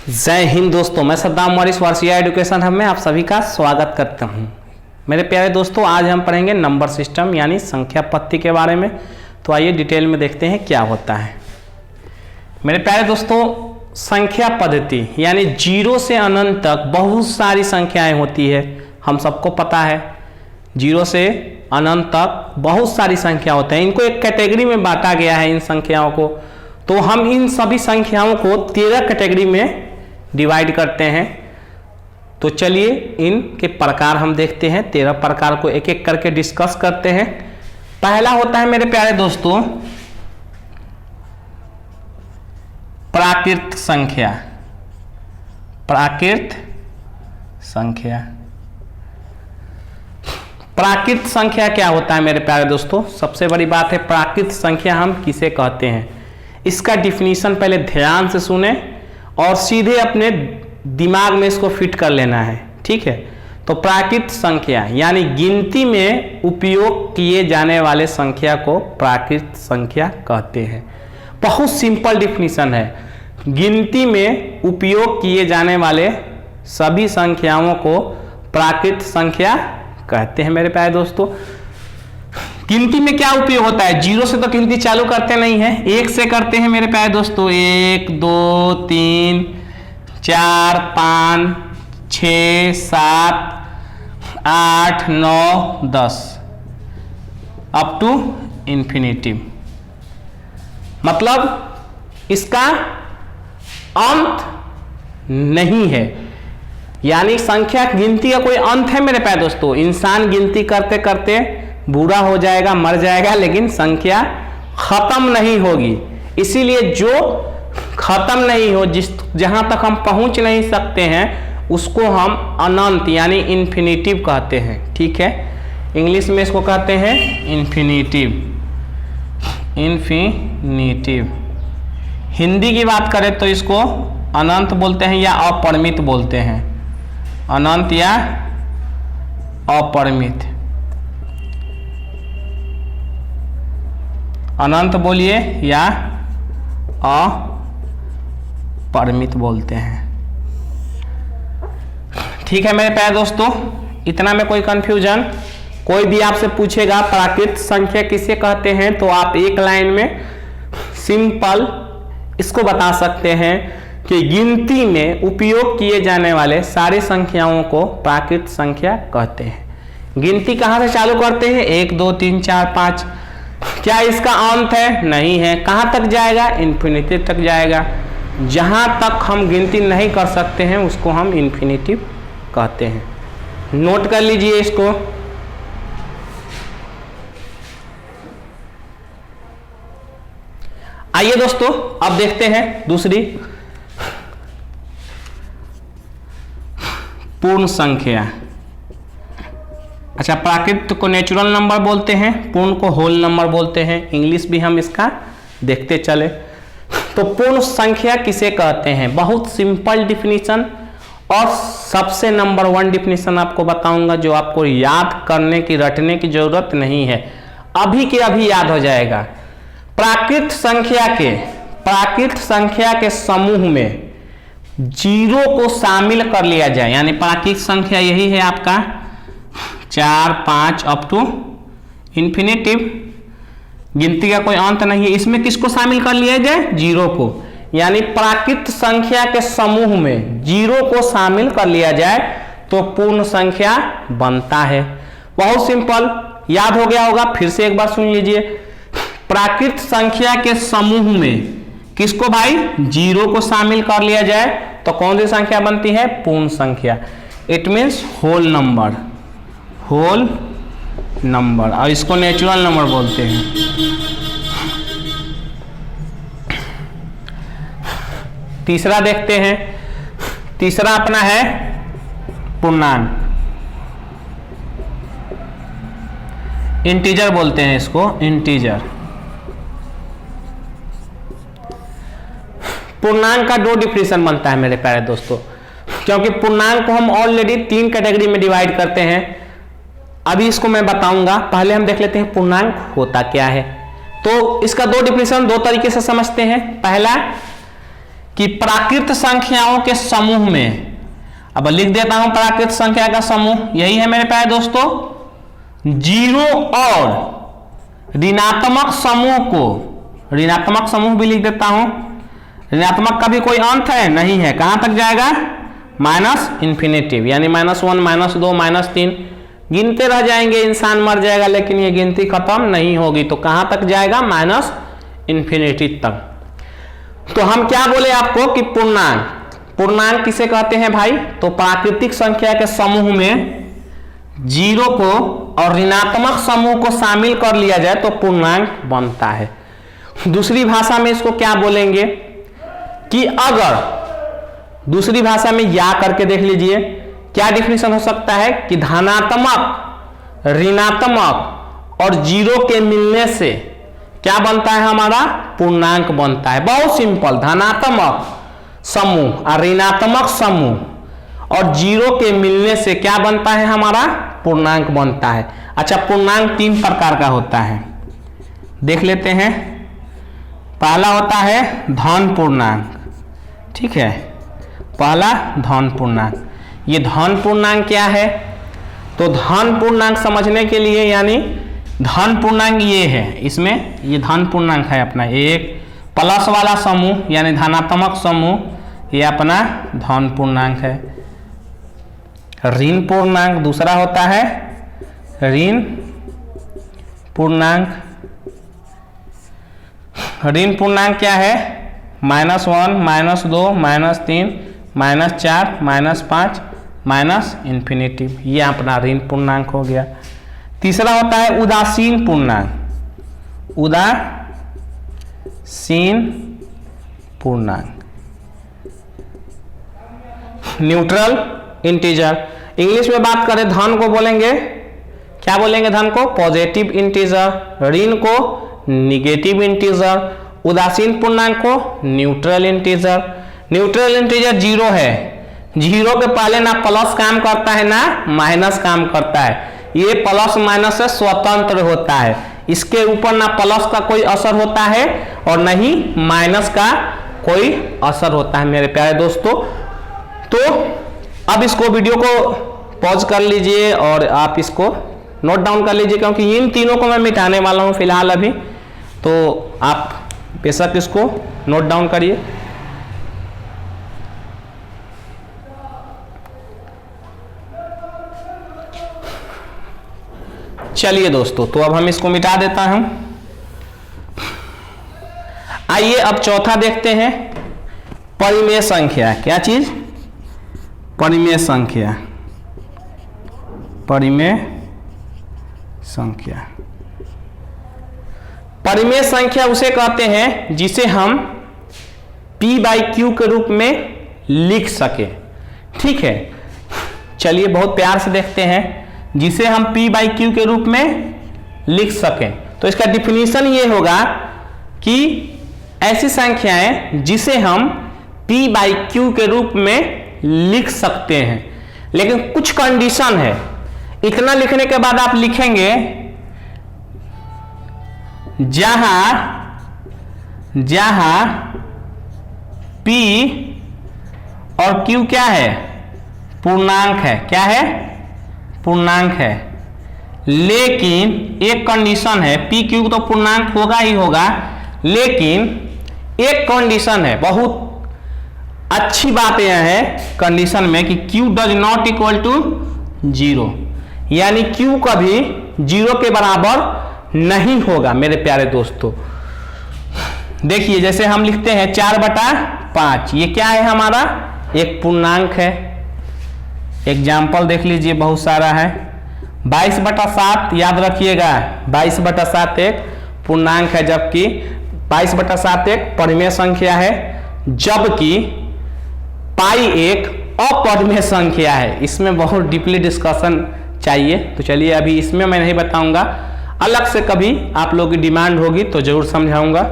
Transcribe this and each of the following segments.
जय हिंद दोस्तों, मैं Saddam Morris Warasia education hub में आप सभी का स्वागत करता हूं। मेरे प्यारे दोस्तों, आज हम पढ़ेंगे नंबर सिस्टम यानी संख्या पद्धति के बारे में। तो आइए डिटेल में देखते हैं क्या होता है। मेरे प्यारे दोस्तों, संख्या पद्धति यानी जीरो से अनंत तक बहुत सारी संख्याएं होती है। हम सबको पता है जीरो से अनंत तक बहुत सारी संख्या होते हैं। इनको एक कैटेगरी में बांटा गया है इन संख्याओं को। तो हम इन सभी संख्याओं को 13 कैटेगरी में डिवाइड करते हैं। तो चलिए इनके प्रकार हम देखते हैं। 13 प्रकार को एक एक करके डिस्कस करते हैं। पहला होता है मेरे प्यारे दोस्तों प्राकृत संख्या। प्राकृत संख्या, प्राकृत संख्या क्या होता है मेरे प्यारे दोस्तों? सबसे बड़ी बात है प्राकृत संख्या हम किसे कहते हैं। इसका डिफिनीशन पहले ध्यान से सुने और सीधे अपने दिमाग में इसको फिट कर लेना है, ठीक है। तो प्राकृत संख्या यानी गिनती में उपयोग किए जाने वाले संख्या को प्राकृत संख्या कहते हैं। बहुत सिंपल डिफिनीशन है। गिनती में उपयोग किए जाने वाले सभी संख्याओं को प्राकृत संख्या कहते हैं मेरे प्यारे दोस्तों। गिनती में क्या उपयोग होता है? जीरो से तो गिनती चालू करते नहीं है, एक से करते हैं मेरे प्यारे दोस्तों। 1 2 3 4 5 6 7 8 9 10 अप टू इंफिनिटी। मतलब इसका अंत नहीं है, यानी संख्या गिनती का कोई अंत है मेरे प्यारे दोस्तों। इंसान गिनती करते करते बूढ़ा हो जाएगा, मर जाएगा, लेकिन संख्या खत्म नहीं होगी। इसीलिए जो खत्म नहीं हो, जहां तक हम पहुंच नहीं सकते हैं उसको हम अनंत यानी इन्फिनिटिव कहते हैं, ठीक है। इंग्लिश में इसको कहते हैं इन्फिनिटिव। इन्फिनिटिव हिंदी की बात करें तो इसको अनंत बोलते हैं या अपरिमित बोलते हैं। अनंत या अपरिमित। अनंत बोलिए या अपरिमित बोलते हैं, ठीक है मेरे प्यारे दोस्तों। इतना में कोई कंफ्यूजन? कोई भी आपसे पूछेगा प्राकृत संख्या किसे कहते हैं तो आप एक लाइन में सिंपल इसको बता सकते हैं कि गिनती में उपयोग किए जाने वाले सारे संख्याओं को प्राकृत संख्या कहते हैं। गिनती कहाँ से चालू करते हैं? 1 2 3 4 5। क्या इसका अंत है? नहीं है। कहाँ तक जाएगा? इन्फिनिटी तक जाएगा। जहां तक हम गिनती नहीं कर सकते हैं उसको हम इन्फिनिटिव कहते हैं। नोट कर लीजिए इसको। आइए दोस्तों अब देखते हैं दूसरी पूर्ण संख्या। अच्छा, प्राकृत को नेचुरल नंबर बोलते हैं, पूर्ण को होल नंबर बोलते हैं। इंग्लिश भी हम इसका देखते चले। तो पूर्ण संख्या किसे कहते हैं? बहुत सिंपल डिफिनीशन और सबसे नंबर 1 डिफिनीशन आपको बताऊंगा जो आपको याद करने की, रटने की जरूरत नहीं है, अभी के अभी याद हो जाएगा। प्राकृत संख्या के समूह में जीरो को शामिल कर लिया जाए, यानी प्राकृत संख्या यही है आपका 4 5 अप टू इंफिनिटिव। गिनती का कोई अंत नहीं है। इसमें किसको शामिल कर लिया जाए? जीरो को। यानी प्राकृत संख्या के समूह में जीरो को शामिल कर लिया जाए तो पूर्ण संख्या बनता है। बहुत सिंपल, याद हो गया होगा। फिर से एक बार सुन लीजिए। प्राकृत संख्या के समूह में किसको भाई? जीरो को शामिल कर लिया जाए तो कौन सी संख्या बनती है? पूर्ण संख्या। It means whole number. Whole number, और इसको नेचुरल नंबर बोलते हैं। तीसरा देखते हैं। तीसरा अपना है पूर्णांक। इंटीजर बोलते हैं इसको, इंटीजर। पूर्णांक का 2 डिफिनेशन बनता है मेरे प्यारे दोस्तों, क्योंकि पूर्णांक को हम ऑलरेडी 3 कैटेगरी में डिवाइड करते हैं। अभी इसको मैं बताऊंगा, पहले हम देख लेते हैं पूर्णांक होता क्या है। तो इसका 2 डिफिनेशन 2 तरीके से समझते हैं। पहला कि प्राकृत संख्याओं के समूह में, अब लिख देता हूं प्राकृत संख्या का समूह, यही है मेरे प्यारे दोस्तों, जीरो और ऋणात्मक समूह को, ऋणात्मक समूह भी लिख देता हूं, ऋणात्मक का भी कोई अंत है नहीं है, कहां तक जाएगा, माइनस इन्फिनेटिव, यानी -1 -2 -3 गिनते रह जाएंगे, इंसान मर जाएगा लेकिन ये गिनती खत्म नहीं होगी, तो कहां तक जाएगा, माइनस इन्फिनिटी तक। तो हम क्या बोले आपको कि पूर्णांक, पूर्णांक किसे कहते हैं भाई, तो प्राकृतिक संख्या के समूह में जीरो को और ऋणात्मक समूह को शामिल कर लिया जाए तो पूर्णांक बनता है। दूसरी भाषा में इसको क्या बोलेंगे कि अगर, दूसरी भाषा में या करके देख लीजिए क्या डिफिनेशन हो सकता है कि धनात्मक, ऋणात्मक और जीरो के मिलने से क्या बनता है, हमारा पूर्णांक बनता है। बहुत सिंपल, धनात्मक समूह और ऋणात्मक समूह और जीरो के मिलने से क्या बनता है, हमारा पूर्णांक बनता है। अच्छा, पूर्णांक 3 प्रकार का होता है, देख लेते हैं। पहला होता है धन पूर्णांक, ठीक है, पहला धन पूर्णांक। ये धन पूर्णांक क्या है, तो धन पूर्णांक समझने के लिए, यानी धन पूर्णांक ये है, इसमें ये धन पूर्णांक है अपना, एक प्लस वाला समूह यानी धनात्मक समूह, ये अपना धन पूर्णांक है। ऋण पूर्णांक दूसरा होता है ऋण पूर्णांक। ऋण पूर्णांक क्या है, -1 -2 -3 -4 -5 माइनस इन्फिनेटिव, ये अपना ऋण पूर्णांक हो गया। तीसरा होता है उदासीन पूर्णांक, उदासीन पूर्णांक, न्यूट्रल इंटीजर। इंग्लिश में बात करें धन को बोलेंगे, क्या बोलेंगे, धन को पॉजिटिव इंटीजर, ऋण को निगेटिव इंटीजर, उदासीन पूर्णांक को neutral integer. Neutral integer zero है, जीरो के पहले ना प्लस काम करता है ना माइनस काम करता है, ये प्लस माइनस से स्वतंत्र होता है, इसके ऊपर ना प्लस का कोई असर होता है और न ही माइनस का कोई असर होता है मेरे प्यारे दोस्तों। तो अब इसको वीडियो को पॉज कर लीजिए और आप इसको नोट डाउन कर लीजिए, क्योंकि इन तीनों को मैं मिटाने वाला हूं फिलहाल अभी, तो आप बेशक इसको नोट डाउन करिए। चलिए दोस्तों, तो अब हम इसको मिटा देता हूं। आइए अब चौथा देखते हैं, परिमेय संख्या। क्या चीज, परिमेय संख्या, परिमेय संख्या। परिमेय संख्या उसे कहते हैं जिसे हम P/Q के रूप में लिख सके, ठीक है। चलिए बहुत प्यार से देखते हैं, जिसे हम P/Q के रूप में लिख सकें, तो इसका डिफिनीशन ये होगा कि ऐसी संख्याएं जिसे हम P/Q के रूप में लिख सकते हैं, लेकिन कुछ कंडीशन है। इतना लिखने के बाद आप लिखेंगे जहां P और Q क्या है, पूर्णांक है, क्या है, पूर्णांक है। लेकिन एक कंडीशन है, PQ तो पूर्णांक होगा ही होगा, लेकिन एक कंडीशन है, बहुत अच्छी बात यह है कंडीशन में कि Q does not equal to 0, यानी Q कभी 0 के बराबर नहीं होगा मेरे प्यारे दोस्तों। देखिए जैसे हम लिखते हैं 4/5, ये क्या है, हमारा एक पूर्णांक है। एग्जाम्पल देख लीजिए, बहुत सारा है। 22/7 याद रखिएगा, 22/7 एक पूर्णांक है, जबकि 22/7 एक परिमेय संख्या है, जबकि पाई एक अपरिमेय संख्या है। इसमें बहुत डीपली डिस्कशन चाहिए, तो चलिए अभी इसमें मैं नहीं बताऊंगा, अलग से कभी आप लोगों की डिमांड होगी तो जरूर समझाऊंगा।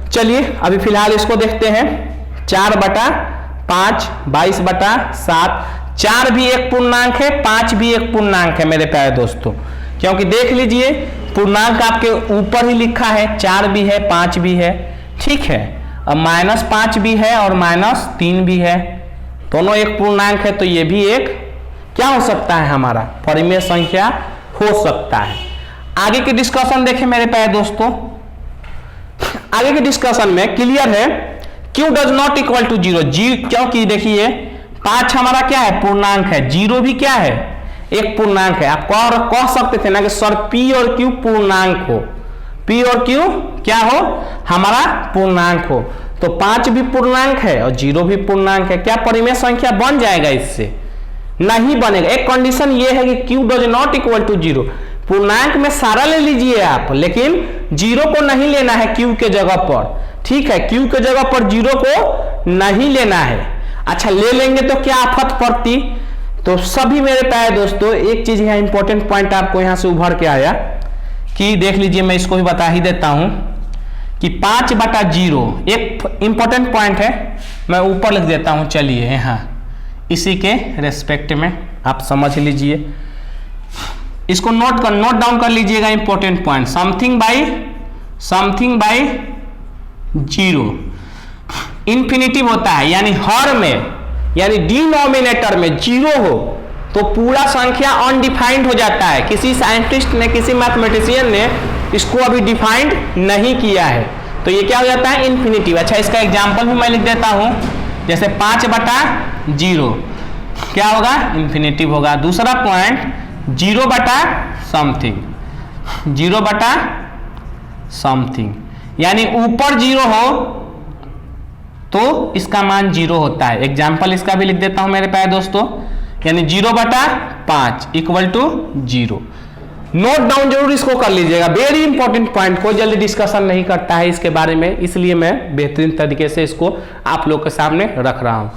चलिए अभी फिलहाल इसको देखते हैं। 4/5, 22/7, 4 भी एक पूर्णांक है, 5 भी एक पूर्णांक है मेरे प्यारे दोस्तों, क्योंकि देख लीजिए पूर्णांक आपके ऊपर ही लिखा है, 4 भी है 5 भी है, ठीक है। अब -5 भी है और -3 भी है, दोनों एक पूर्णांक है, तो ये भी एक क्या हो सकता है, हमारा परिमेय संख्या हो सकता है। आगे की डिस्कशन देखें मेरे प्यारे दोस्तों। आगे के डिस्कशन में क्लियर है q does not equal to 0, क्योंकि देखिए 5 हमारा क्या है, पूर्णांक है, 0 भी क्या है, एक पूर्णांक है। आप कह सकते थे ना कि सर p और q पूर्णांक हो, p और q क्या हो, हमारा पूर्णांक हो, तो 5 भी पूर्णांक है और 0 भी पूर्णांक है, क्या परिमेय संख्या बन जाएगा? इससे नहीं बनेगा। एक कंडीशन ये है कि q does not equal to 0, पूर्णांक में सारा ले लीजिए आप, लेकिन 0 को नहीं लेना है q के जगह पर, ठीक है, q के जगह पर 0 को नहीं लेना है। अच्छा, ले लेंगे तो क्या आफत पड़ती? तो सभी मेरे प्यारे दोस्तों, एक चीज यहाँ इंपॉर्टेंट पॉइंट आपको यहाँ से उभर के आया कि देख लीजिए, मैं इसको भी बता ही देता हूं कि 5/0 एक इंपॉर्टेंट पॉइंट है, मैं ऊपर लिख देता हूं, चलिए यहाँ इसी के रेस्पेक्ट में आप समझ लीजिए, इसको नोट डाउन कर लीजिएगा। Important point, something by 0 infinitive होता है, यानी हर में, यानी डिनोमिनेटर में 0 हो तो पूरा संख्या अनडिफाइंड हो जाता है। किसी साइंटिस्ट ने, किसी मैथमेटिशियन ने इसको अभी डिफाइंड नहीं किया है, तो ये क्या हो जाता है, इंफिनिटिव। अच्छा, इसका एग्जांपल भी मैं लिख देता हूं, जैसे 5/0 क्या होगा, इंफिनिटिव होगा। दूसरा पॉइंट 0/समथिंग, 0/समथिंग, यानी ऊपर 0 हो तो इसका मान 0 होता है। एग्जाम्पल इसका भी लिख देता हूं मेरे प्यारे दोस्तों, यानी 0/5 इक्वल टू 0। नोट डाउन जरूर इसको कर लीजिएगा, वेरी इंपॉर्टेंट पॉइंट, कोई जल्दी डिस्कशन नहीं करता है इसके बारे में, इसलिए मैं बेहतरीन तरीके से इसको आप लोग के सामने रख रहा हूं।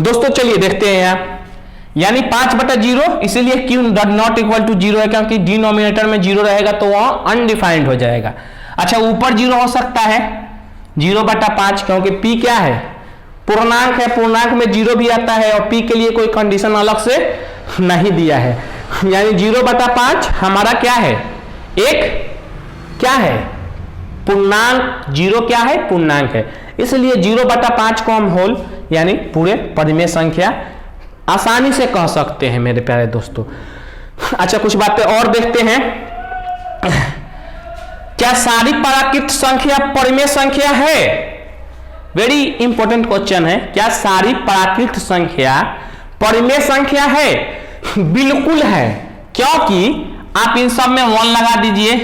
दोस्तों चलिए देखते हैं यहाँ, यानी 5/0, इसीलिए q does not equal to 0 है, क्योंकि डिनोमिनेटर में 0 रहेगा तो वह अनडिफाइंड हो जाएगा। अच्छा, ऊपर 0 हो सकता है 0/5, क्योंकि p क्या है, पूर्णांक है, पूर्णांक में 0 भी आता है और p के लिए कोई कंडीशन अलग से नहीं दिया है, यानी 0/5 हमारा क्या है, एक क्या है, पूर्णांक। 0 क्या है, पूर्णांक है, इसलिए 0/5 को हम होल यानी पूरे परिमेय संख्या आसानी से कह सकते हैं मेरे प्यारे दोस्तों। अच्छा, कुछ बातें और देखते हैं। क्या सारी प्राकृत संख्या परिमेय संख्या है? वेरी इंपॉर्टेंट क्वेश्चन है, क्या सारी प्राकृत संख्या परिमेय संख्या है? बिल्कुल है, क्योंकि आप इन सब में 1 लगा दीजिए,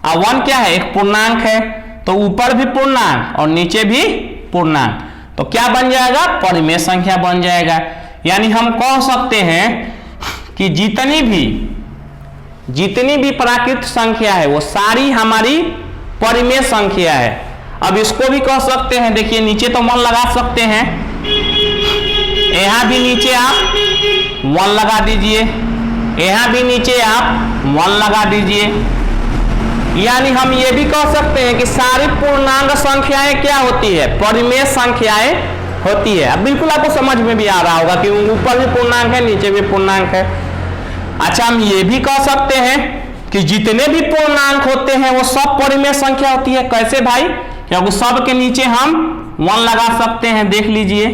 और 1 क्या है, एक पूर्णांक है, तो ऊपर भी पूर्णांक और नीचे भी पूर्णांक, तो क्या बन जाएगा, परिमेय संख्या बन जाएगा। यानी हम कह सकते हैं कि जितनी भी प्राकृत संख्या है वो सारी हमारी परिमेय संख्या है। अब इसको भी कह सकते हैं, देखिए नीचे तो 1 लगा सकते हैं, यहां भी नीचे आप 1 लगा दीजिए, यहां भी नीचे आप 1 लगा दीजिए, यानी हम ये भी कह सकते हैं कि सारी पूर्णांक संख्याएं क्या होती है, परिमेय संख्याएं होती है। अब बिल्कुल आपको समझ में भी आ रहा होगा कि ऊपर भी पूर्णांक है, नीचे भी पूर्णांक है। अच्छा, हम ये भी कह सकते हैं कि जितने भी पूर्णांक होते हैं वो सब परिमेय संख्या होती है। कैसे भाई, क्योंकि सब के नीचे हम 1 लगा सकते हैं, देख लीजिए,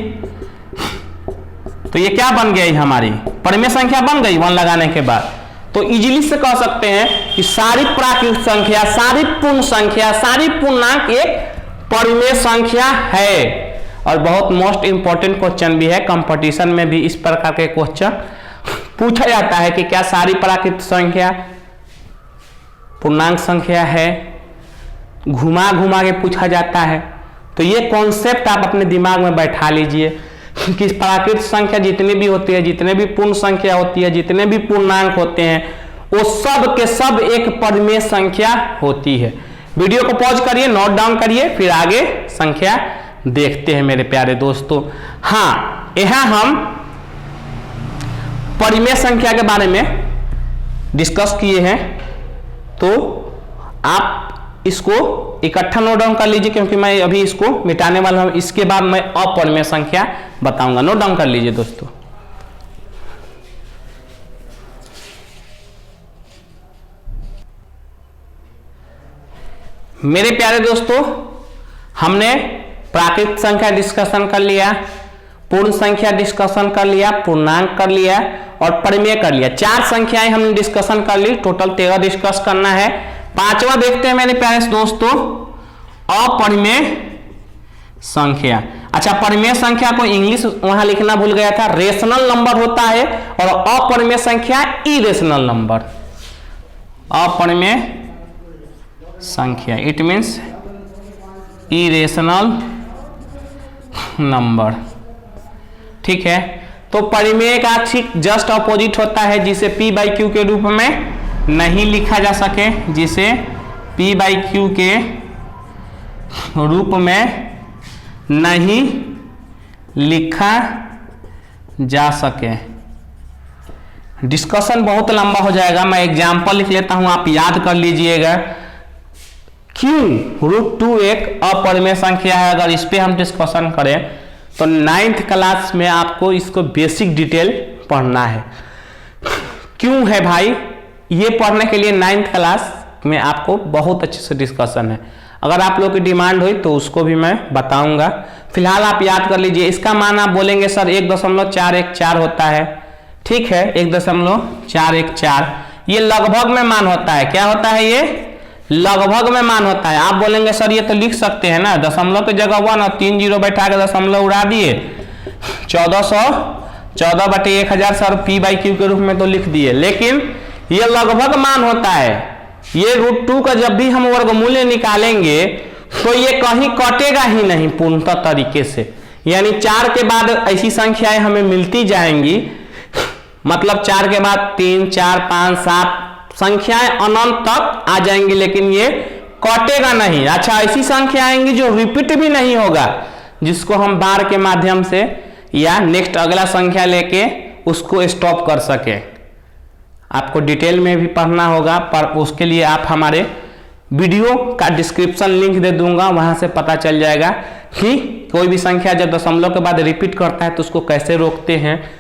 तो ये क्या बन गई, हमारी परिमेय संख्या बन गई 1 लगाने के बाद। तो इजीली से कह सकते हैं कि सारी प्राकृत संख्या, सारी पूर्ण संख्या, सारी पूर्णांक एक परिमेय संख्या है। और बहुत मोस्ट इंपॉर्टेंट क्वेश्चन भी है, कंपटीशन में भी इस प्रकार के क्वेश्चन पूछा जाता है कि क्या सारी प्राकृत संख्या पूर्णांक संख्या है, घुमा घुमा के पूछा जाता है। तो ये कॉन्सेप्ट आप अपने दिमाग में बैठा लीजिए कि प्राकृत संख्या जितनी भी होती है, जितने भी पूर्ण संख्या होती है, जितने भी पूर्णांक होते हैं, वो सब के सब एक परिमेय संख्या होती है। वीडियो को पॉज करिए, नोट डाउन करिए, फिर आगे संख्या देखते हैं मेरे प्यारे दोस्तों। हाँ, यहाँ हम परिमेय संख्या के बारे में डिस्कस किए हैं, तो आप इसको इकट्ठा नोट डाउन कर लीजिए, क्योंकि मैं अभी इसको मिटाने वाला हूं। इसके बाद मैं अपरिमेय संख्या बताऊंगा, नोट डाउन कर लीजिए दोस्तों। मेरे प्यारे दोस्तों, हमने प्राकृत संख्या डिस्कशन कर लिया, पूर्ण संख्या डिस्कशन कर लिया, पूर्णांक कर लिया और परिमेय कर लिया। 4 संख्याएं हमने डिस्कशन कर ली, टोटल 13 डिस्कस करना है। 5वां देखते हैं मेरे प्यारे दोस्तों, अपरिमेय संख्या। अच्छा, परिमेय संख्या को इंग्लिश वहां लिखना भूल गया था, रेशनल नंबर होता है, और अपरिमेय संख्या इरेशनल नंबर। अपरिमेय संख्या इट मीन्स इरेशनल नंबर, ठीक है। तो परिमेय का ठीक जस्ट अपोजिट होता है, जिसे P बाई क्यू के रूप में नहीं लिखा जा सके, जिसे P बाई क्यू के रूप में नहीं लिखा जा सके। डिस्कशन बहुत लंबा हो जाएगा, मैं एग्जाम्पल लिख लेता हूं, आप याद कर लीजिएगा। क्यों √2 एक अपरिमेय संख्या है, अगर इस पे हम डिस्कशन करें तो 9th क्लास में आपको इसको बेसिक डिटेल पढ़ना है। क्यों है भाई, ये पढ़ने के लिए 9th क्लास में आपको बहुत अच्छे से डिस्कशन है। अगर आप लोग की डिमांड हुई तो उसको भी मैं बताऊंगा। फिलहाल आप याद कर लीजिए, इसका मान आप बोलेंगे सर 1.414 होता है, ठीक है, 1.414 ये लगभग में मान होता है। क्या होता है ये? लगभग में मान होता है। आप बोलेंगे सर ये तो लिख सकते हैं ना, दशमलव की जगह 1 और 3 जीरो बैठा के दशमलव उड़ा दिए, 1414/1000 सर P बाई क्यू के रूप में तो लिख दिए, लेकिन ये लगभग मान होता है। ये √2 का जब भी हम वर्गमूल्य निकालेंगे तो ये कहीं कटेगा ही नहीं पूर्णतः तरीके से, यानी 4 के बाद ऐसी संख्याएं हमें मिलती जाएंगी, मतलब 4 के बाद 3, 4, 5, 7 संख्याएं अनंत तक आ जाएंगी, लेकिन ये कटेगा नहीं। अच्छा, ऐसी संख्या आएंगी जो रिपीट भी नहीं होगा, जिसको हम बार के माध्यम से या नेक्स्ट अगला संख्या लेके उसको स्टॉप कर सके। आपको डिटेल में भी पढ़ना होगा, पर उसके लिए आप हमारे वीडियो का डिस्क्रिप्शन लिंक दे दूंगा, वहां से पता चल जाएगा कि कोई भी संख्या जब दशमलव के बाद रिपीट करता है तो उसको कैसे रोकते हैं।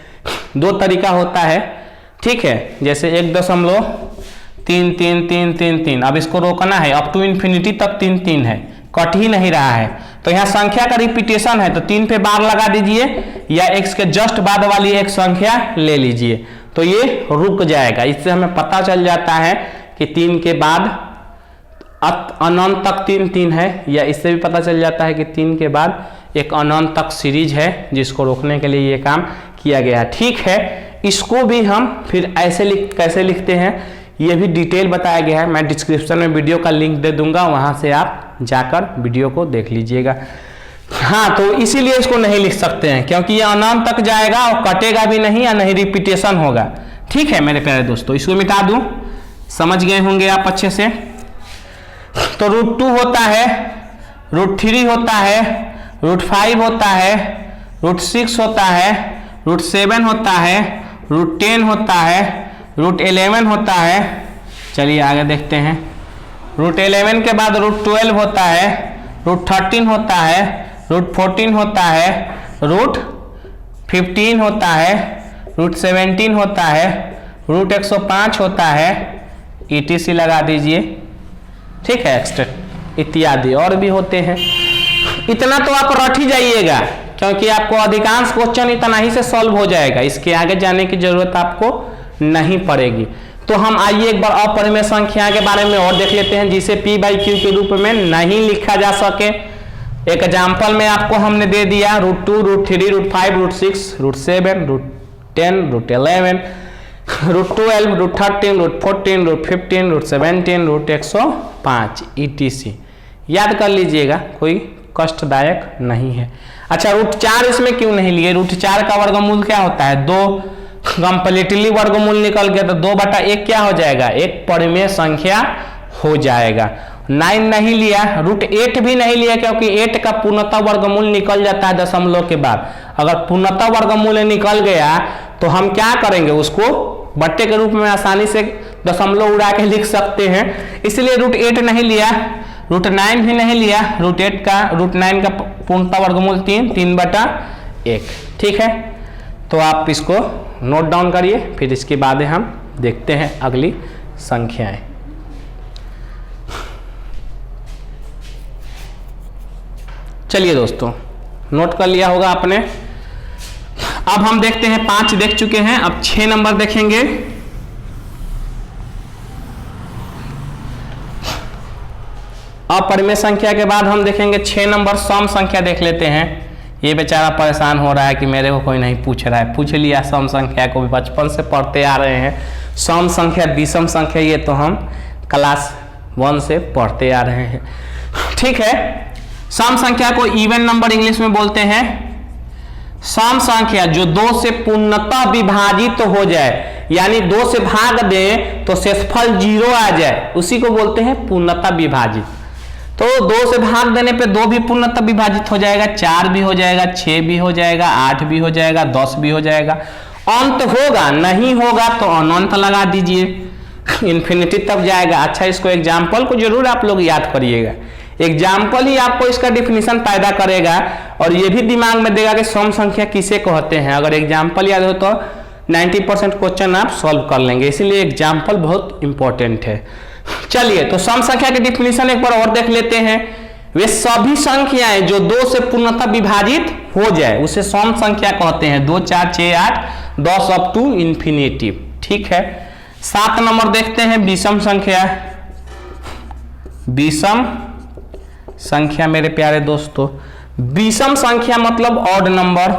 2 तरीका होता है, ठीक है, जैसे 1.333333, अब इसको रोकना है, अप टू इन्फिनिटी तक 3 है, कट ही नहीं रहा है, तो यहाँ संख्या का रिपीटेशन है तो 3 पे बार लगा दीजिए, या x के जस्ट बाद वाली एक संख्या ले लीजिए, तो ये रुक जाएगा। इससे हमें पता चल जाता है कि 3 के बाद अनंत तक 3 है, या इससे भी पता चल जाता है कि 3 के बाद एक अनंत तक सीरीज है, जिसको रोकने के लिए ये काम किया गया। ठीक है, इसको भी हम फिर ऐसे कैसे लिखते हैं ये भी डिटेल बताया गया है, मैं डिस्क्रिप्शन में वीडियो का लिंक दे दूंगा, वहां से आप जाकर वीडियो को देख लीजिएगा। हाँ, तो इसीलिए इसको नहीं लिख सकते हैं, क्योंकि ये अनंत तक जाएगा और कटेगा भी नहीं, या नहीं रिपीटेशन होगा। ठीक है मेरे प्यारे दोस्तों, इसको मिटा दूं, समझ गए होंगे आप अच्छे से। तो √2 होता है, √3 होता है, √5 होता है, √6 होता है, √7 होता है, √10 होता है, √11 होता है। चलिए आगे देखते हैं। √11 के बाद √12 होता है, √13 होता है, √14 होता है, √15 होता है, √17 होता है, √105 होता है, ETC लगा दीजिए। ठीक है, एक्स्ट्रा इत्यादि और भी होते हैं। इतना तो आप रट ही जाइएगा, क्योंकि आपको अधिकांश क्वेश्चन इतना ही से सॉल्व हो जाएगा, इसके आगे जाने की जरूरत आपको नहीं पड़ेगी। तो हम आइए एक बार अपरिमेय संख्या के बारे में और देख लेते हैं, जिसे P बाई क्यू के रूप में नहीं लिखा जा सके। एक एग्जाम्पल में आपको हमने दे दिया √2, √3, √5, √6, √7, √10, √11, √12, √13, √14, √15, √17, √105 ETC। याद कर लीजिएगा, कोई कष्टदायक नहीं है। अच्छा, √4 इसमें क्यों नहीं लिए? √4 का वर्गमूल क्या होता है? 2 कंप्लीटली वर्गमूल निकल गया तो 2/1 क्या हो जाएगा? एक परिमेय संख्या हो जाएगा। 9 नहीं लिया, √8 भी नहीं लिया, क्योंकि 8 का पूर्णतः वर्गमूल निकल जाता है दशमलव के बाद। अगर पूर्णतः वर्गमूल निकल गया तो हम क्या करेंगे, उसको बट्टे के रूप में आसानी से दशमलव उड़ा के लिख सकते हैं, इसलिए √8 नहीं लिया। √9 भी नहीं लिया, √9 का पूर्णतः वर्गमूल 3/1। ठीक है, तो आप इसको नोट डाउन करिए, फिर इसके बाद हम देखते हैं अगली संख्याएं। चलिए दोस्तों, नोट कर लिया होगा आपने। अब हम देखते हैं 5 देख चुके हैं, अब 6 नंबर देखेंगे। अपरिमेय संख्या के बाद हम देखेंगे 6 नंबर सम संख्या देख लेते हैं। ये बेचारा परेशान हो रहा है कि मेरे को कोई नहीं पूछ रहा है। पूछ लिया, सम संख्या को भी बचपन से पढ़ते आ रहे हैं। सम संख्या, विषम संख्या, ये तो हम क्लास 1 से पढ़ते आ रहे हैं। ठीक है, सम संख्या को इवन नंबर इंग्लिश में बोलते हैं। सम संख्या जो 2 से पूर्णतः विभाजित तो हो जाए, यानी 2 से भाग दें तो शेषफल 0 आ जाए, उसी को बोलते हैं पूर्णतः विभाजित। तो 2 से भाग देने पे 2 भी पूर्णतः विभाजित हो जाएगा, 4 भी हो जाएगा, 6 भी हो जाएगा, 8 भी हो जाएगा, 10 भी हो जाएगा। अंत होगा, नहीं होगा तो अनंत लगा दीजिए, इन्फिनिटी तक जाएगा। अच्छा, इसको एग्जाम्पल को जरूर आप लोग याद करिएगा। एग्जाम्पल ही आपको इसका डिफिनीशन पैदा करेगा और ये भी दिमाग में देगा कि सम संख्या किसे कहते हैं। अगर एग्जाम्पल याद हो तो 90% क्वेश्चन आप सॉल्व कर लेंगे, इसीलिए एग्जाम्पल बहुत इंपॉर्टेंट है। चलिए, तो सम संख्या के डिफिनीशन एक बार और देख लेते हैं। वे सभी संख्याएं जो 2 से पूर्णतः विभाजित हो जाए उसे सम संख्या कहते हैं। 2, 4, 6, 8, 10 अप टू इन्फिनिटी। ठीक है, 7 नंबर देखते हैं, विषम संख्या। विषम संख्या मेरे प्यारे दोस्तों, विषम संख्या मतलब ऑड नंबर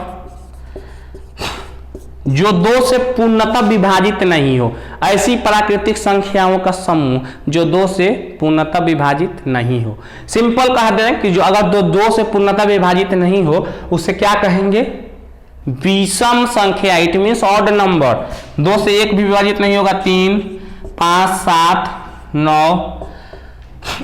जो 2 से पूर्णतः विभाजित नहीं हो। ऐसी प्राकृतिक संख्याओं का समूह जो 2 से पूर्णतः विभाजित नहीं हो। सिंपल कह दें कि जो अगर 2 से पूर्णतः विभाजित नहीं हो उसे क्या कहेंगे? विषम संख्या। It means odd number. 2 से 1 भी विभाजित नहीं होगा। 3, 5, 7, 9,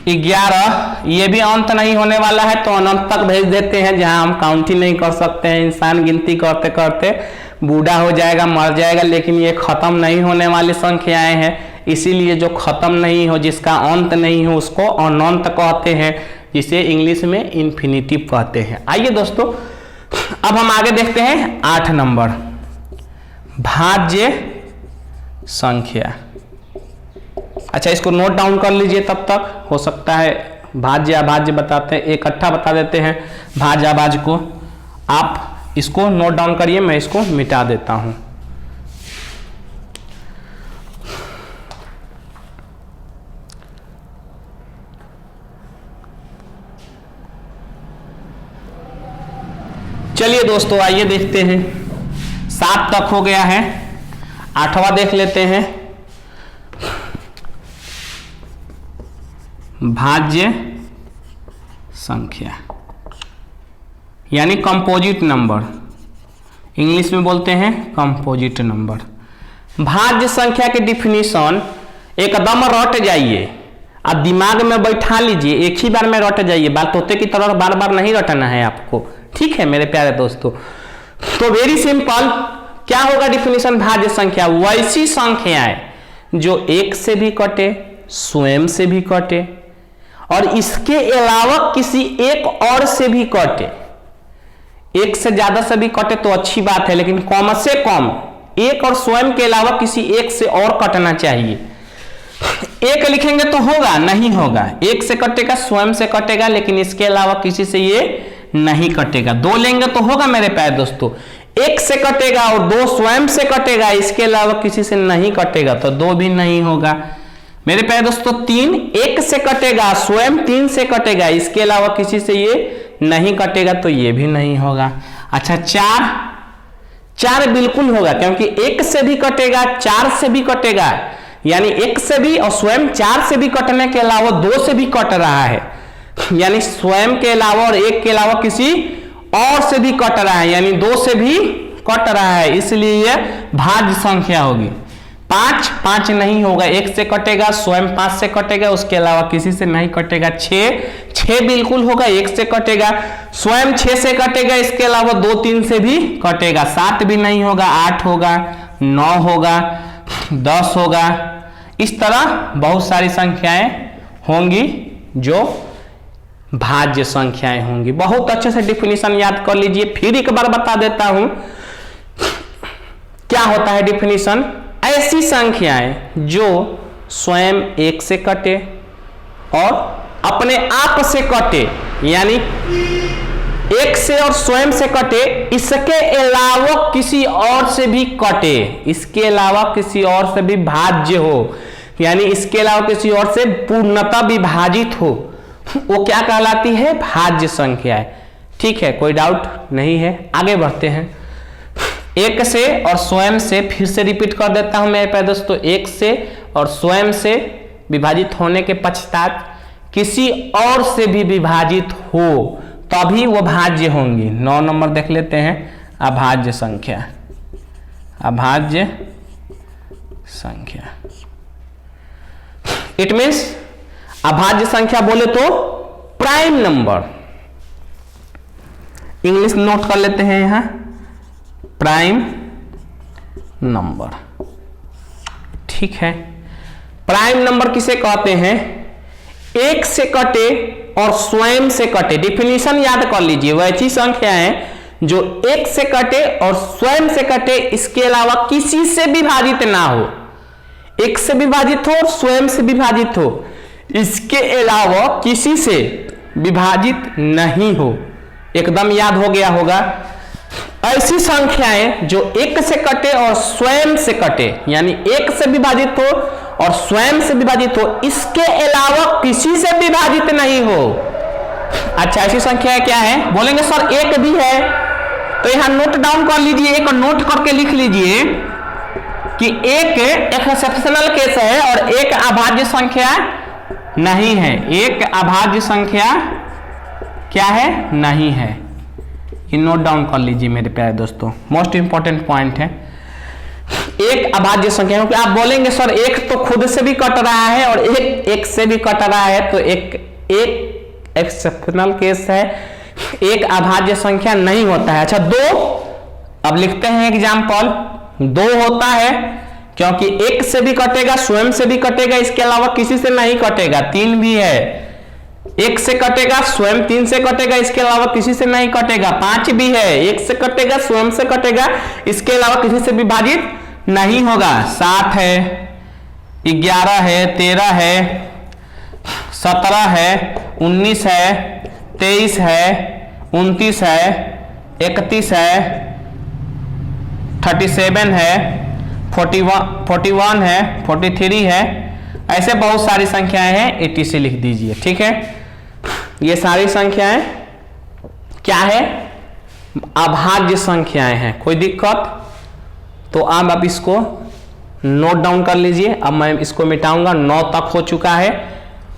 11, ये भी अंत नहीं होने वाला है तो अनंत तक भेज देते हैं, जहां हम काउंट ही नहीं कर सकते हैं। इंसान गिनती करते करते बूढ़ा हो जाएगा, मर जाएगा, लेकिन ये खत्म नहीं होने वाली संख्याएं हैं। इसीलिए जो खत्म नहीं हो, जिसका अंत नहीं हो, उसको अनंत कहते हैं, जिसे इंग्लिश में इन्फिनिटिव कहते हैं। आइए दोस्तों, अब हम आगे देखते हैं 8 नंबर, भाज्य संख्या। अच्छा, इसको नोट डाउन कर लीजिए, तब तक हो सकता है भाज्य अभाज्य बताते हैं, इकट्ठा बता देते हैं भाज्य अभाज्य को। आप इसको नोट डाउन करिए, मैं इसको मिटा देता हूं। चलिए दोस्तों, आइए देखते हैं। 7 तक हो गया है, 8वां देख लेते हैं, भाज्य संख्या यानी कंपोजिट नंबर। इंग्लिश में बोलते हैं कंपोजिट नंबर। भाज्य संख्या के डिफिनीशन एकदम रट जाइए, आप दिमाग में बैठा लीजिए, एक ही बार में रट जाइए। बात तोते की तरह बार बार नहीं रटना है आपको। ठीक है मेरे प्यारे दोस्तों, तो वेरी सिंपल, क्या होगा डिफिनीशन भाज्य संख्या? वैसी संख्याएं जो 1 से भी कटे, स्वयं से भी कटे और इसके अलावा किसी एक और से भी कटे। 1 से ज्यादा से भी कटे तो अच्छी बात है, लेकिन कम से कम 1 और स्वयं के अलावा किसी एक से और कटना चाहिए। 1 लिखेंगे तो होगा? नहीं होगा। 1 से कटेगा, स्वयं से कटेगा, लेकिन इसके अलावा किसी से ये नहीं कटेगा। 2 लेंगे तो होगा मेरे प्यारे दोस्तों, 1 से कटेगा और 2 स्वयं से कटेगा, इसके अलावा किसी से नहीं कटेगा, तो 2 भी नहीं होगा। मेरे प्यारे दोस्तों 3 1 से कटेगा, स्वयं 3 से कटेगा, इसके अलावा किसी से ये नहीं कटेगा, तो ये भी नहीं होगा। अच्छा 4 बिल्कुल होगा, क्योंकि 1 से भी कटेगा, 4 से भी कटेगा, यानी 1 से भी और स्वयं 4 से भी कटने के अलावा 2 से भी कट रहा है, यानी स्वयं के अलावा और 1 के अलावा किसी और से भी कट रहा है, यानी 2 से भी कट रहा है, इसलिए यह भाज्य संख्या होगी। 5 नहीं होगा, 1 से कटेगा, स्वयं 5 से कटेगा, उसके अलावा किसी से नहीं कटेगा। 6 बिल्कुल होगा, 1 से कटेगा, स्वयं 6 से कटेगा, इसके अलावा 2 3 से भी कटेगा। 7 भी नहीं होगा, 8 होगा, 9 होगा, 10 होगा। इस तरह बहुत सारी संख्याएं होंगी जो भाज्य संख्याएं होंगी। बहुत अच्छे से डिफिनीशन याद कर लीजिए। फिर एक बार बता देता हूं क्या होता है डिफिनीशन। ऐसी संख्याएं जो स्वयं 1 से कटे और अपने आप से कटे, यानी एक से और स्वयं से कटे, इसके अलावा किसी और से भी कटे, इसके अलावा किसी और से भी भाज्य हो, यानी इसके अलावा किसी और से पूर्णतः विभाजित हो, वो क्या कहलाती है? भाज्य संख्या है। ठीक है, कोई डाउट नहीं है, आगे बढ़ते हैं। एक से और स्वयं से, फिर से रिपीट कर देता हूं मेरे प्यारे दोस्तों, एक से और स्वयं से विभाजित होने के पश्चात किसी और से भी विभाजित हो तभी वो भाज्य होंगी। 9 नंबर देख लेते हैं, अभाज्य संख्या। अभाज्य संख्या इट मीन्स अभाज्य संख्या बोले तो प्राइम नंबर, इंग्लिश नोट कर लेते हैं यहां, प्राइम नंबर। ठीक है, प्राइम नंबर किसे कहते हैं? एक से कटे और स्वयं से कटे। डिफिनीशन याद कर लीजिए, वैसी संख्या है जो एक से कटे और स्वयं से कटे, इसके अलावा किसी से विभाजित ना हो। एक से विभाजित हो और स्वयं से विभाजित हो, इसके अलावा किसी से विभाजित नहीं हो। एकदम याद हो गया होगा। ऐसी संख्याएं जो एक से कटे और स्वयं से कटे, यानी एक से विभाजित हो और स्वयं से विभाजित हो, इसके अलावा किसी से विभाजित नहीं हो। अच्छा, ऐसी संख्या क्या है? बोलेंगे सर एक भी है, तो यहां नोट डाउन कर लीजिए, एक नोट करके लिख लीजिए कि एक एक्सेप्शनल केस है और एक अभाज्य संख्या नहीं है। एक अभाज्य संख्या क्या है? नहीं है। ये नोट डाउन कर लीजिए मेरे प्यारे दोस्तों, मोस्ट इंपॉर्टेंट पॉइंट है। एक अभाज्य संख्या, क्योंकि आप बोलेंगे सर एक तो खुद से भी कट रहा है और एक से भी कट रहा है, तो एक एक्सेप्शनल केस है, एक अभाज्य संख्या नहीं होता है। अच्छा, दो, अब लिखते हैं एग्जाम्पल। दो होता है क्योंकि एक से भी कटेगा, स्वयं से भी कटेगा, इसके अलावा किसी से नहीं कटेगा। 3 भी है, एक से कटेगा, स्वयं 3 से कटेगा, इसके अलावा किसी से नहीं कटेगा। 5 भी है, एक से कटेगा, स्वयं से कटेगा, इसके अलावा किसी से विभाजित नहीं होगा। 7 है, 11 है, 13 है, 17 है, 19 है, 23 है, 29 है, 31 है, 37 है, 41 है, 43 है, ऐसे बहुत सारी संख्याएं हैं। 80 लिख दीजिए। ठीक है, ये सारी संख्याएं क्या है? अभाज्य संख्याएं हैं। कोई दिक्कत? तो आप इसको नोट डाउन कर लीजिए। अब मैं इसको मिटाऊंगा। 9 तक हो चुका है।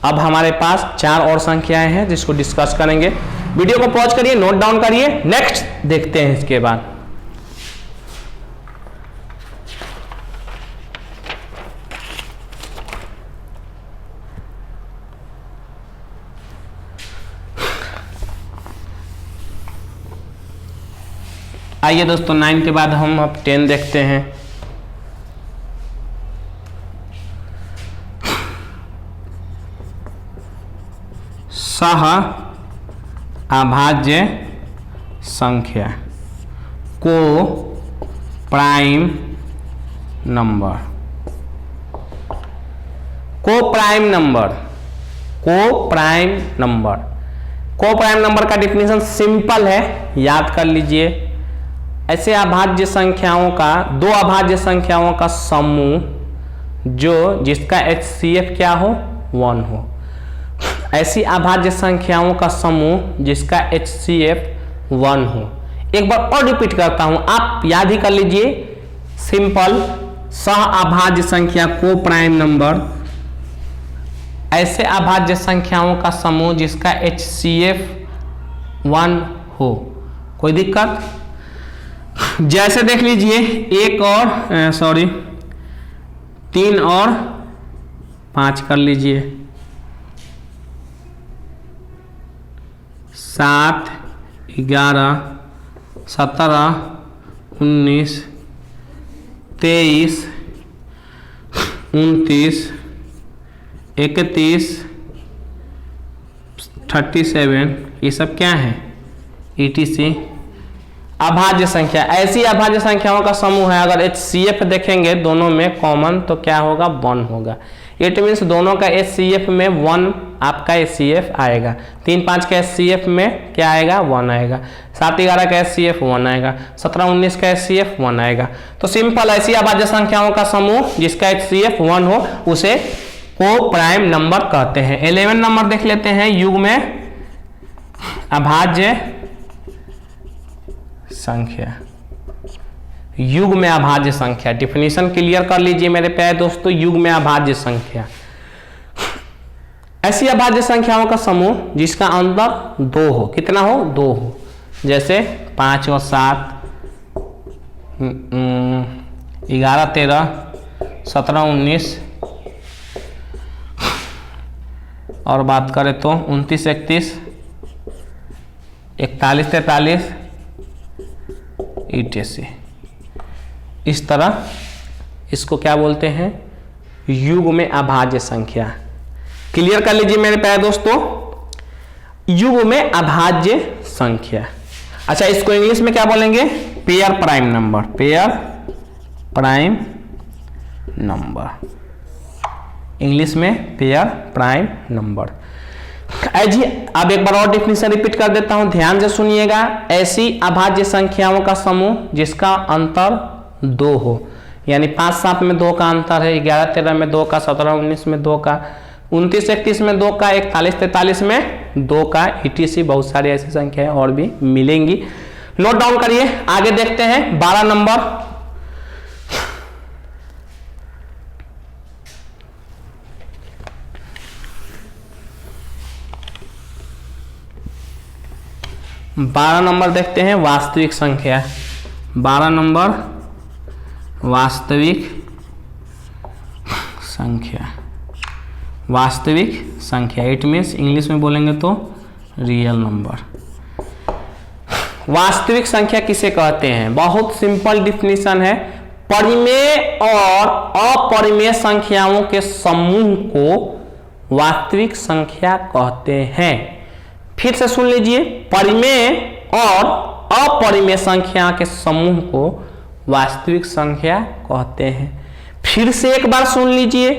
अब हमारे पास 4 और संख्याएं हैं जिसको डिस्कस करेंगे। वीडियो को पॉज करिए, नोट डाउन करिए, नेक्स्ट देखते हैं इसके बाद। आइए दोस्तों, 9 के बाद हम अब 10 देखते हैं। सह अभाज्य संख्या को प्राइम नंबर। को प्राइम नंबर, को प्राइम नंबर, को प्राइम नंबर का डिफिनेशन सिंपल है, याद कर लीजिए। ऐसे अभाज्य संख्याओं का, दो अभाज्य संख्याओं का समूह जो जिसका HCF क्या हो? 1 हो। ऐसी अभाज्य संख्याओं का समूह जिसका HCF 1 हो। एक बार और रिपीट करता हूं, आप याद ही कर लीजिए। सिंपल, सह अभाज्य संख्या को प्राइम नंबर, ऐसे अभाज्य संख्याओं का समूह जिसका HCF 1 हो। कोई दिक्कत? जैसे देख लीजिए, 3 और 5 कर लीजिए, 7, 11, 17, 19, 23, 29, 31, 37, ये सब क्या है? ETC अभाज्य संख्या। ऐसी अभाज्य संख्याओं का समूह है। अगर HCF देखेंगे दोनों में कॉमन, तो क्या होगा? 1 होगा। इट मीन्स दोनों का HCF में 1 आपका HCF आएगा। 3 5 का HCF में क्या आएगा 1 आएगा। 7 11 का HCF 1 आएगा। 17 19 का HCF 1 आएगा। तो सिंपल ऐसी अभाज्य संख्याओं का समूह जिसका HCF 1 हो उसे को प्राइम नंबर कहते हैं। 11 नंबर देख लेते हैं, युग्म अभाज्य संख्या। युग्म अभाज्य संख्या डिफिनीशन क्लियर कर लीजिए मेरे प्यारे दोस्तों। युग्म अभाज्य संख्या ऐसी अभाज्य संख्याओं का समूह जिसका अंतर 2 हो। कितना हो 2 हो। जैसे 5 और 7, 11 13, 17 19 और बात करें तो 29 31, 41 43 etc। इस तरह इसको क्या बोलते हैं युग्म अभाज्य संख्या। क्लियर कर लीजिए मेरे प्यारे दोस्तों, युग्म अभाज्य संख्या। अच्छा, इसको इंग्लिश में क्या बोलेंगे pair prime number. Pair prime number English में पेयर प्राइम नंबर। जी अब एक बार और डिफिनीशन रिपीट कर देता हूं, ध्यान से सुनिएगा। ऐसी अभाज्य संख्याओं का समूह जिसका अंतर 2 हो, यानी 5 7 में 2 का अंतर है, 11 13 में 2 का, 17 19 में 2 का, 29 31 में 2 का, 41 43 में 2 का etc। बहुत सारी ऐसी संख्याएं और भी मिलेंगी, नोट डाउन करिए। आगे देखते हैं 12 नंबर। बारह नंबर देखते हैं वास्तविक संख्या। 12 नंबर वास्तविक संख्या। वास्तविक संख्या इट मीन्स इंग्लिश में बोलेंगे तो रियल नंबर। वास्तविक संख्या किसे कहते हैं? बहुत सिंपल डिफिनीशन है, परिमेय और अपरिमेय संख्याओं के समूह को वास्तविक संख्या कहते हैं। फिर से सुन लीजिए, परिमेय और अपरिमेय संख्या के समूह को वास्तविक संख्या कहते हैं। फिर से एक बार सुन लीजिए,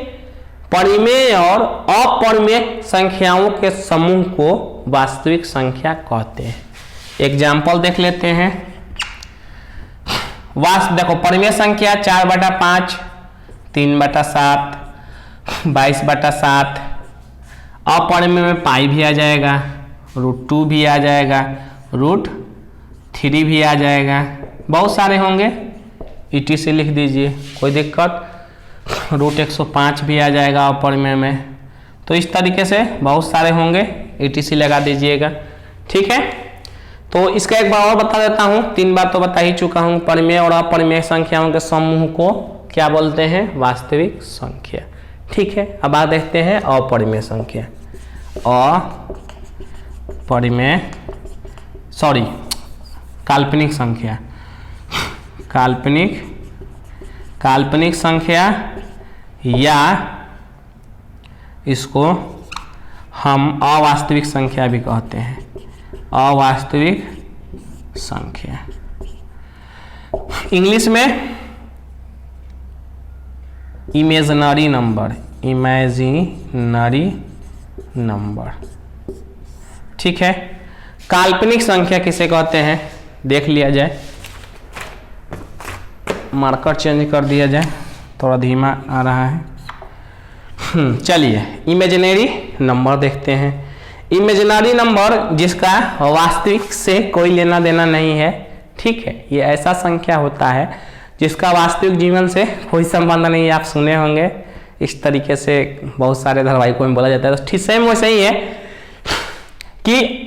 परिमेय और अपरिमेय संख्याओं के समूह को वास्तविक संख्या कहते हैं। एग्जाम्पल देख लेते हैं। देखो परिमेय संख्या 4/5, 3/7, 22/7। अपरिमेय में पाई भी आ जाएगा, √2 भी आ जाएगा, √3 भी आ जाएगा, बहुत सारे होंगे, etc लिख दीजिए, कोई दिक्कत। √105 भी आ जाएगा अपरिमेय में। तो इस तरीके से बहुत सारे होंगे, etc लगा दीजिएगा, ठीक है। तो इसका एक बार और बता देता हूँ, 3 बार तो बता ही चुका हूँ। परिमेय और अपरिमेय संख्याओं के समूह को क्या बोलते हैं? वास्तविक संख्या, ठीक है। अब आप देखते हैं अपरिमेय संख्या। काल्पनिक संख्या। काल्पनिक संख्या या इसको हम अवास्तविक संख्या भी कहते हैं। अवास्तविक संख्या इंग्लिश में इमेजिनरी नंबर। इमेजिनरी नंबर, ठीक है। काल्पनिक संख्या किसे कहते हैं देख लिया जाए। मार्कर चेंज कर दिया जाए, थोड़ा धीमा आ रहा है। चलिए इमेजिनरी नंबर देखते हैं। इमेजिनरी नंबर जिसका वास्तविक से कोई लेना देना नहीं है, ठीक है। ये ऐसा संख्या होता है जिसका वास्तविक जीवन से कोई संबंध नहीं है। आप सुने होंगे इस तरीके से बहुत सारे धारावाहिकों में बोला जाता है। तो ठीक सेम वैसे ही है कि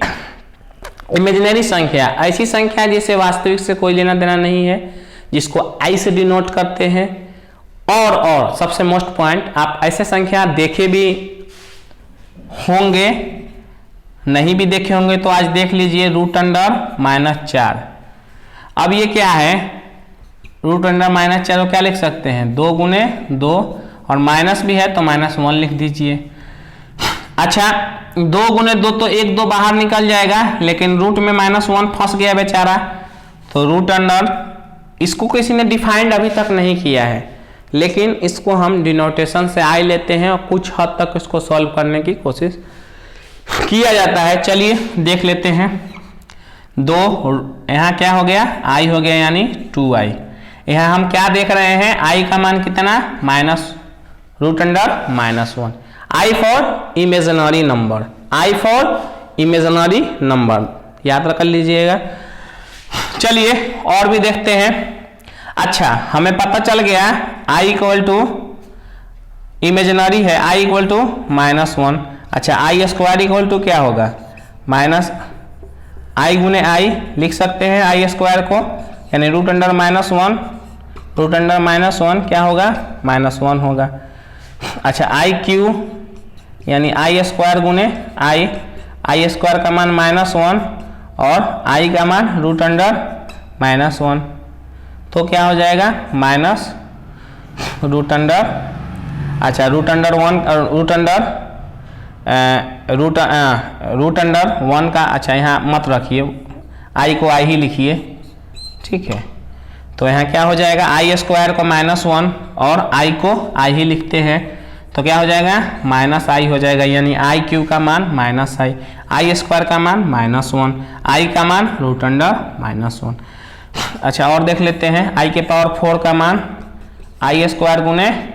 इमेजिनरी संख्या ऐसी संख्या जिसे वास्तविक से कोई लेना देना नहीं है, जिसको आई से डिनोट करते हैं। और सबसे मोस्ट पॉइंट, आप ऐसे संख्या देखे भी होंगे, नहीं भी देखे होंगे तो आज देख लीजिए। √4। अब ये क्या है? √4 को क्या लिख सकते हैं? 2 × 2 और माइनस भी है तो -1 लिख दीजिए। अच्छा 2 × 2 तो 1 2 बाहर निकल जाएगा, लेकिन रूट में -1 फंस गया बेचारा। तो √, इसको किसी ने डिफाइंड अभी तक नहीं किया है, लेकिन इसको हम डिनोटेशन से आई लेते हैं और कुछ हद तक इसको सॉल्व करने की कोशिश किया जाता है। चलिए देख लेते हैं। दो यहाँ क्या हो गया, आई हो गया यानी 2i। यहाँ हम क्या देख रहे हैं, i का मान कितना, -√(-1). I for imaginary number, I for imaginary number, याद रख लीजिएगा। चलिए और भी देखते हैं। अच्छा, हमें पता चल गया i इक्वल टू इमेजिनरी है, i इक्वल टू -1। अच्छा, i स्क्वायर इक्वल टू क्या होगा, माइनस i गुने i लिख सकते हैं i स्क्वायर को, यानी √(-1) क्या होगा, -1 होगा। अच्छा, i क्यू यानी i स्क्वायर गुने i स्क्वायर का मान -1 और i का मान √(-1), तो क्या हो जाएगा -√(। अच्छा, √(1) का, अच्छा यहाँ मत रखिए, i को i ही लिखिए, ठीक है। तो यहाँ क्या हो जाएगा, i स्क्वायर को -1 और i को i ही लिखते हैं, तो क्या हो जाएगा, -i हो जाएगा, यानी i क्यू का मान -i, i स्क्वायर का मान -1, i का मान √(-1). अच्छा, और देख लेते हैं। i के पावर 4 का मान i स्क्वायर गुने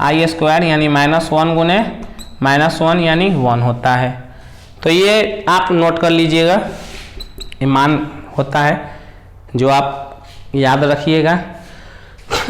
i स्क्वायर यानी -1 गुने -1 यानी 1 होता है। तो ये आप नोट कर लीजिएगा, ये मान होता है जो आप याद रखिएगा।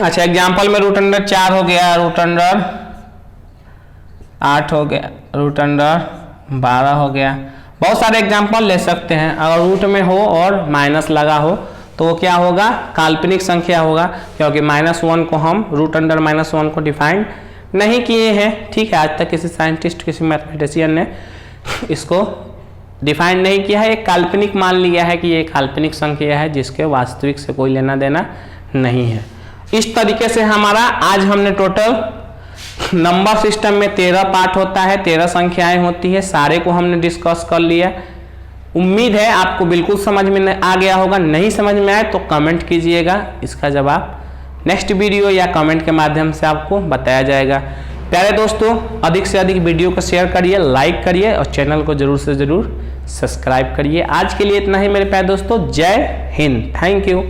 अच्छा, एग्जाम्पल में √4 हो गया, √8 हो गया, √12 हो गया। बहुत सारे एग्जाम्पल ले सकते हैं। अगर रूट में हो और माइनस लगा हो तो वो क्या होगा, काल्पनिक संख्या होगा, क्योंकि -1 को हम √(-1) को डिफाइन नहीं किए हैं। ठीक है, आज तक किसी साइंटिस्ट, किसी मैथमेटिशियन ने इसको डिफाइन नहीं किया है, एक काल्पनिक मान लिया है कि ये काल्पनिक संख्या है जिसके वास्तविक से कोई लेना देना नहीं है। इस तरीके से हमारा आज हमने टोटल नंबर सिस्टम में 13 पार्ट होता है, 13 संख्याएं होती है, सारे को हमने डिस्कस कर लिया। उम्मीद है आपको बिल्कुल समझ में आ गया होगा। नहीं समझ में आए तो कमेंट कीजिएगा, इसका जवाब नेक्स्ट वीडियो या कमेंट के माध्यम से आपको बताया जाएगा। प्यारे दोस्तों, अधिक से अधिक वीडियो को शेयर करिए, लाइक करिए और चैनल को जरूर से जरूर सब्सक्राइब करिए। आज के लिए इतना ही मेरे प्यारे दोस्तों, जय हिंद, थैंक यू।